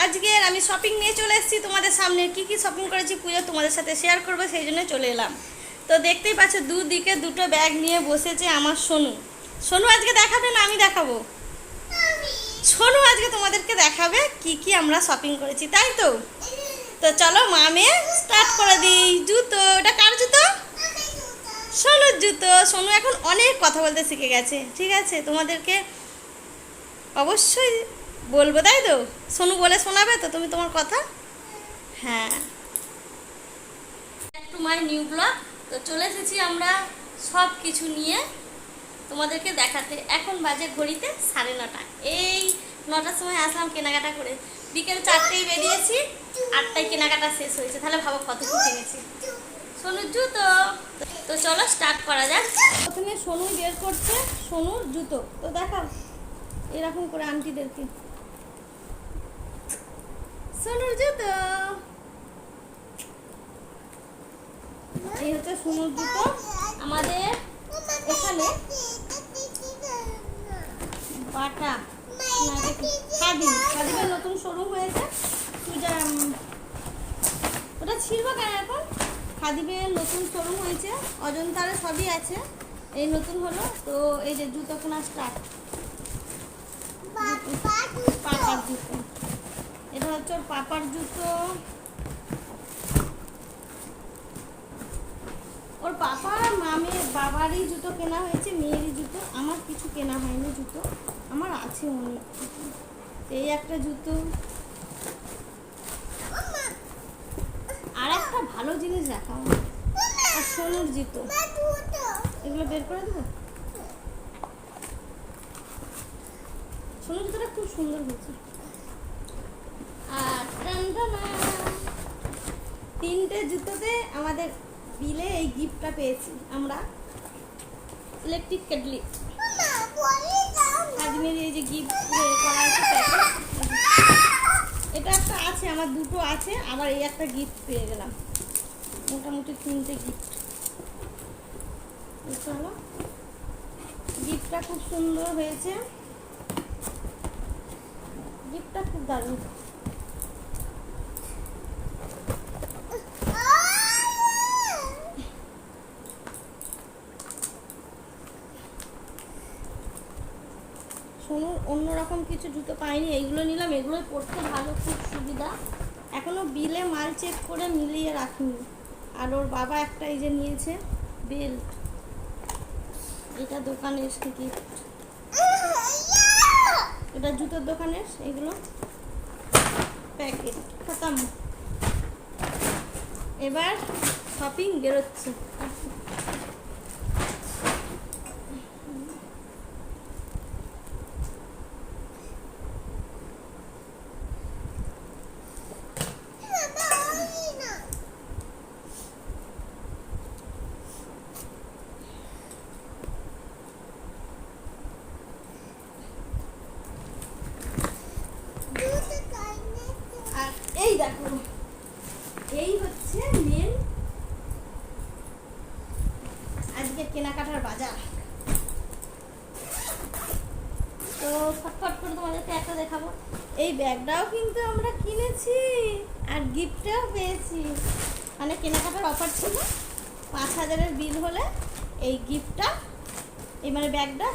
আজকের আমি শপিং নিয়ে চলে এসেছি তোমাদের সামনে। কি কি শপিং করেছি পুজো তোমাদের সাথে শেয়ার করবো, সেই জন্য চলে এলাম। তো দেখতেই পাচ্ছ দুদিকে দুটো ব্যাগ নিয়ে বসেছে আমার সোনু। সোনু আজকে দেখাবে না আমি দেখাবো? সোনু আজকে তোমাদেরকে দেখাবে কি কি আমরা শপিং করেছি, তাই তো? তো চলো মামে স্টার্ট করে দিই। জুতো, এটা কার জুতো? সোনুর জুতো। সোনু এখন অনেক কথা বলতে শিখে গেছে, ঠিক আছে? তোমাদেরকে অবশ্যই বলবো, তাই তো? সোনু বলে শোনাবে তো তুমি তোমার কথা? হ্যাঁ। To my new blog. তো চলে এসেছি আমরা সব কিছু নিয়ে তোমাদেরকে দেখাতে। এখন বাজে ঘড়িতে 9:30। এই 9টার সময় আসলাম কেনাকাটা করে, বিকেল 4টেই বেরিয়েছি, 8টায় কেনাকাটা শেষ হয়েছে। তাহলে ভাবো কত কি কিনেছি। সোনুর জুতো। তো চলো স্টার্ট করা যাক। প্রথমে সোনু বের করছে সোনুর জুতো। তো দেখাও এরকম করে আন্টিদেরকে। সোনুর জুতো, এই হচ্ছে সোনুর জুতো। আমাদের এখানে বাটা খাদিমের নতুন শোরুম হয়েছে। ওটা ছিড়ব কেন এখন? খাদিমের নতুন শোরুম হয়েছে, অজন্তারে সবই আছে। এই নতুন হলো তো এই যে জুতো কেনা স্টার্ট। পাপার জুতো, এটা হচ্ছে ওর পাপার জুতো। ওর পাপা মামের বাবারই জুতো কেনা হয়েছে, মেয়েরই জুতো। আমার কিছু কেনা হয়নি জুতো, আমার আছে অনেক। এই একটা জুতো। আর একটা ভালো জিনিস দেখাও, আর সোনুর জুতো। এগুলো বের করে দেবো। সোনুর জুতোটা খুব সুন্দর হয়েছে। আর তিনটে জুতোতে আমাদের বিলে এই গিফটটা পেয়েছি আমরা, ইলেকট্রিক কেটলি। আজমের এই যে গিফট করা আছে, এটা একটা আছে, আমার দুটো আছে, আবার এই একটা গিফট পেয়ে গেলাম। মোটামুটি 3টে গিফট। চলো, গিফটটা খুব সুন্দর হয়েছে, গিফটটা খুব দারুণ। সোনুর অন্যরকম কিছু জুতো পাইনি, এইগুলো নিলাম। এগুলোই পরতে ভালো, খুব সুবিধা। এখনো বিলে মাল চেক করে মিলিয়ে রাখিনি। আর ওর বাবা একটা এই যে নিয়েছে বেল্ট, এটা দোকানের গিফট, এটা জুতোর দোকানের। এগুলো প্যাকেট খতম। এবার শপিং বেরোচ্ছে। এই দেখো, এই হচ্ছে মেন আজকে কেনাকাটার বাজার। তো ফটফট করে তোমাদেরকে একটা দেখাবো। এই ব্যাগটাও কিন্তু আমরা কিনেছি আর গিফটটাও পেয়েছি। মানে কেনাকাটার অফার ছিল, 5000-এর বিল হলে এই গিফটটা, এই মানে ব্যাগটা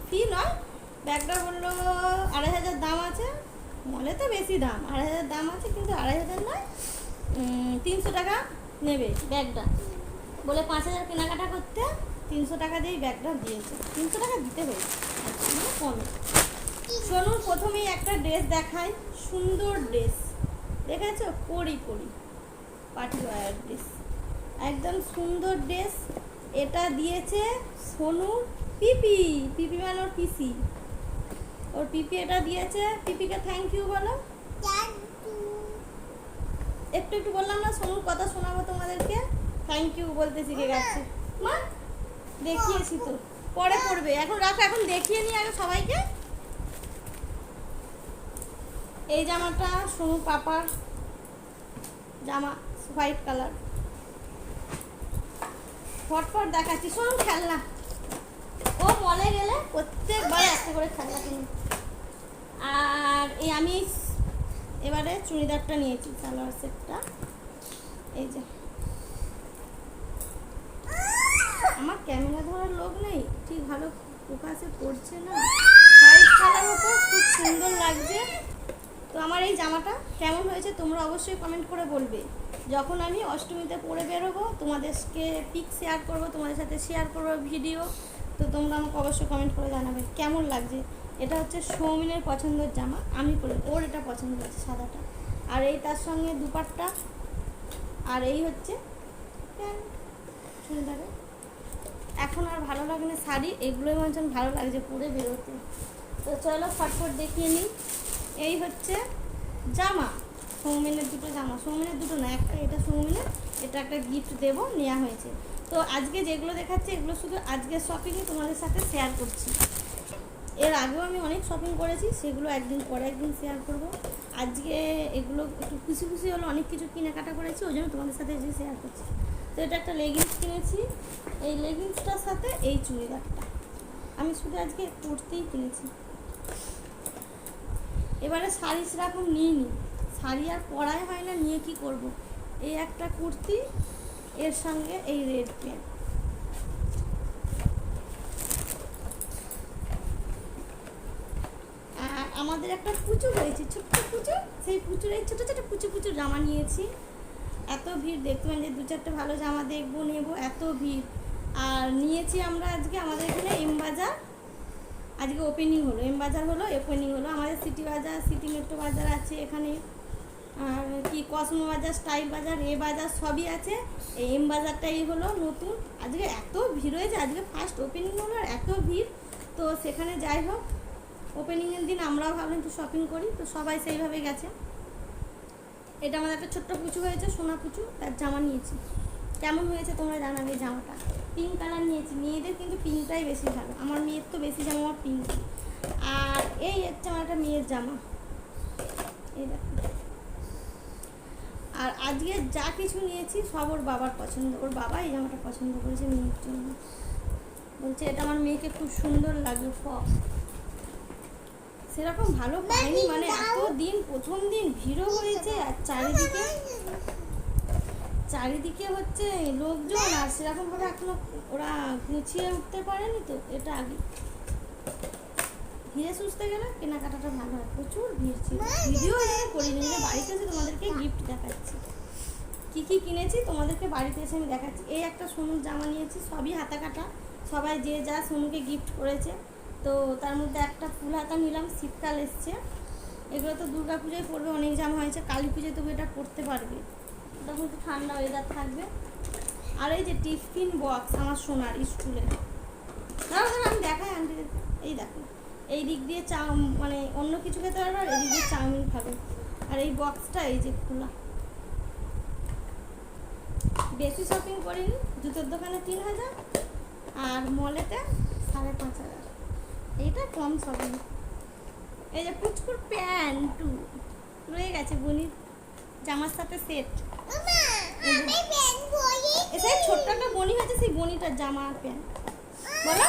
ফি নয়, ব্যাগটা বললো 2500 দাম আছে। মলে তো বেশি দাম, 2500 দাম আছে, কিন্তু 2500 নয়, 300 টাকা নেবে ব্যাগটা বলে। 5000 কেনাকাটা করতে 300 টাকা দিয়েই ব্যাগটা দিয়েছে। 300 টাকা দিতে হয়েছে কমে। সোনুর প্রথমেই একটা ড্রেস দেখাই, সুন্দর ড্রেস, দেখেছো? পরি পার্টি ওয়্যার ড্রেস, একদম সুন্দর ড্রেস। এটা দিয়েছে সোনুর পিপি মানে ওর পিসি, ওর পিপি এটা দিয়েছে। পিপিকে থ্যাংক ইউ বলো। একটু বললাম না, সোনুর কথা শোনাবো তোমাদেরকে। থ্যাংক ইউ বলতে শিখে গেছে মা, দেখিয়েছি তো, পরে পড়বে। এখন রাখো, এখন দেখিয়ে নিই আগে সবাইকে। এই জামাটা সোনু পাপার জামা, হোয়াইট কালার। ফটফট দেখাচ্ছি। সোনু খেলনা, ও মলে গেলে প্রত্যেকবার একটা করে খেলনা কিনি। আর এই আমি এবারে চুড়িদারটা নিয়েছি, সালোয়ার সেটটা। এই যে আমার ক্যামেরা ধরার লোক নেই, ঠিক ভালো ফোকাসে পড়ছে না। হোয়াইট কালার উপর খুব সুন্দর লাগছে। তো আমার এই জামাটা কেমন হয়েছে তোমরা অবশ্যই কমেন্ট করে বলবে। যখন আমি অষ্টমীতে পরে বেরোবো তোমাদেরকে পিক শেয়ার করবো, তোমাদের সাথে শেয়ার করবো ভিডিও। তো তোমরা আমাকে অবশ্যই কমেন্ট করে জানাবে কেমন লাগছে। এটা হচ্ছে সৌমিনের পছন্দের জামা, আমি পরে, ওর এটা পছন্দ হয়েছে সাদাটা। আর এই তার সঙ্গে দুপাট্টা, আর এই হচ্ছে প্যান্ট চুড়িদারে। এখন আর ভালো লাগে না শাড়ি, এগুলোই মনে হচ্ছে ভালো লাগছে পরে বেরোতে। তো চলো ফটফট দেখিয়ে নিই। এই হচ্ছে জামা, সৌমিনের দুটো জামা, সৌমিনের দুটো না, একটা এটা সৌমিনের, এটা একটা গিফট দেবো, নেওয়া হয়েছে। তো আজকে যেগুলো দেখাচ্ছি এগুলো শুধু আজকের শপিংই তোমাদের সাথে শেয়ার করছি। এর আগেও আমি অনেক শপিং করেছি, সেগুলো একদিন পরে একদিন শেয়ার করব। আজকে এগুলো একটু খুশি খুশি হলো, অনেক কিছু কেনাকাটা করেছি, ওই জন্য তোমাদের সাথে এসে শেয়ার করছি। তো এটা একটা লেগিংস কিনেছি, এই লেগিংসটার সাথে এই চুড়িদারটা আমি শুধু আজকে কুর্তিই কিনেছি। এবারে শাড়ি সেরকম নিইনি, শাড়ি আর পরাই হয় না, নিয়ে কি করব। এই একটা কুর্তি, এর সঙ্গে এই রেড প্যান্ট। আর আমাদের একটা পুচু হয়েছে, ছোট্ট পুচু, সেই পুচুর এই ছোটো ছোটো পুচু পুচু জামা নিয়েছি। এত ভিড়, দেখলাম যে 2-4টে ভালো জামা দেখবো নেবো, এত ভিড়। আর নিয়েছি আমরা আজকে আমাদের এখানে এম বাজার, আজকে ওপেনিং হলো, এম বাজার হলো, ওপেনিং হলো। আমাদের সিটি বাজার, সিটি মেট্রো বাজার আছে এখানে, আর কি কসমো বাজার, স্টাইল বাজার, এ বাজার সবই আছে। এই এম বাজারটাই হলো নতুন। আজকে এত ভিড় হয়েছে, আজকে ফার্স্ট ওপেনিং হলো আর এত ভিড়। তো সেখানে যাই হোক, ওপেনিংয়ের দিন আমরাও ভাবলাম একটু শপিং করি, তো সবাই সেইভাবে গেছে। এটা আমাদের একটা ছোট্ট পুচু হয়েছে, সোনা পুচু, তার জামা নিয়েছি। কেমন হয়েছে তোমরা জানাবে জামাটা। পিঙ্ক কালার নিয়েছি, মেয়েদের কিন্তু পিঙ্কটাই বেশি ভালো, আমার মেয়ের তো বেশি জামা আমার পিঙ্ক। আর এই হচ্ছে আমার একটা মেয়ের জামা, এই দেখো। আর আজকে যা কিছু নিয়েছি সব ওর বাবার পছন্দ, ওর বাবা এই জামাটা পছন্দ করেছে মেয়ের জন্য, বলছে এটা আমার মেয়েকে খুব সুন্দর লাগে। সেরকম ভালো পাইনি, মানে এত দিন, প্রথম দিন ভিড়ও হয়েছে, আর চারিদিকে হচ্ছে লোকজন, আর সেরকমভাবে এখনো ওরা গুছিয়ে উঠতে পারেনি। তো এটা আগে ধীরে সুস্থে গেলে কেনাকাটাটা ভালো হয়, প্রচুর ভিড় ছিল। ভিডিও করিনি, বাড়িতে এসে তোমাদেরকে গিফট দেখাচ্ছি, কি কি কিনেছি তোমাদেরকে বাড়িতে এসে আমি দেখাচ্ছি। এই একটা সোনুর জামা নিয়েছি, সবই হাতা কাটা, সবাই যে যা সোনুকে গিফট করেছে। তো তার মধ্যে একটা ফুল হাতা নিলাম, শীতকাল এসছে, এগুলো তো দুর্গা পুজোয় পরবে, অনেক জামা হয়েছে, কালী পুজোয় তবু এটা পরতে পারবে, তখন একটু ঠান্ডা ওয়েদার থাকবে। আর এই যে টিফিন বক্স আমার সোনার স্কুলে, দাঁড়া আমি দেখাই আনতে, এই দেখো, এই দিক দিয়ে মানে অন্য কিছু খেতে পারবে, আর এই দিক দিয়ে চাউমিন খাবে। আর এই বক্সটা এই যে খোলা। বেশি শপিং করিনি, জুতোর দোকানে 3000 আর মলেতে 5500, এইটা কম শপিং। এই যে পুচকুর প্যান্টু রয়ে গেছে বুনির জামার সাথে সেট, সেই ছোট্ট একটা বনি হয়েছে, সেই বনিটার জামা আর প্যান্ট বলো।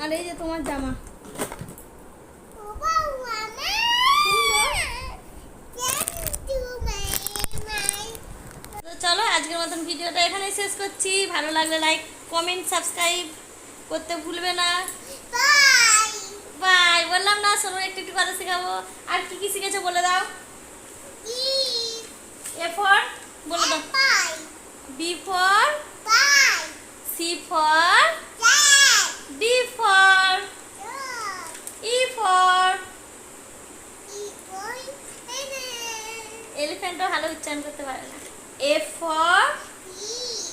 আর এই যে তোমার জামা, চলো আজকের মতন ভিডিওটা এখানেই শেষ করছি। ভালো লাগলে লাইক, কমেন্ট, সাবস্ক্রাইব করতে ভুলবে না। বাই বললাম না, শোনো একটু একটু কথা শেখাবো। আর কি কি শিখেছো বলে দাও। এ ফর বলে দাও, B for, C for, D for, E for এলিফ্যান্টও ভালো উচ্চারণ করতে পারে না। F for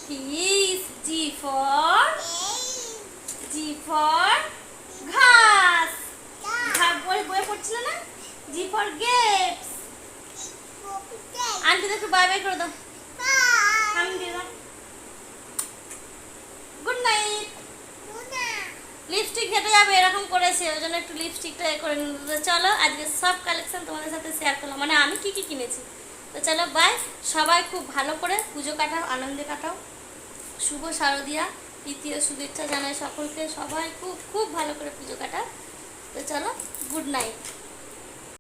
fish, G for ঘাস, বই পড়ছিল না। G for grapes। আন্টি একটু বাই বাই করে দাও, আমি দিয়ে দাও, গুড নাইট। লিপস্টিক ঘেটে যাবে এরকম করেছে, ওই জন্য একটু লিপস্টিকটা করে নিল। চলো আজকে সব কালেকশন তোমাদের সাথে শেয়ার করলাম, মানে আমি কি কি কিনেছি। তো চলো বাই, সবাই খুব ভালো করে পুজো কাটাও, আনন্দে কাটাও। শুভ শারদিয়া তৃতীয় শুভেচ্ছা জানাই সকলকে, সবাই খুব খুব ভালো করে পুজো কাটাও। তো চলো, গুড নাইট।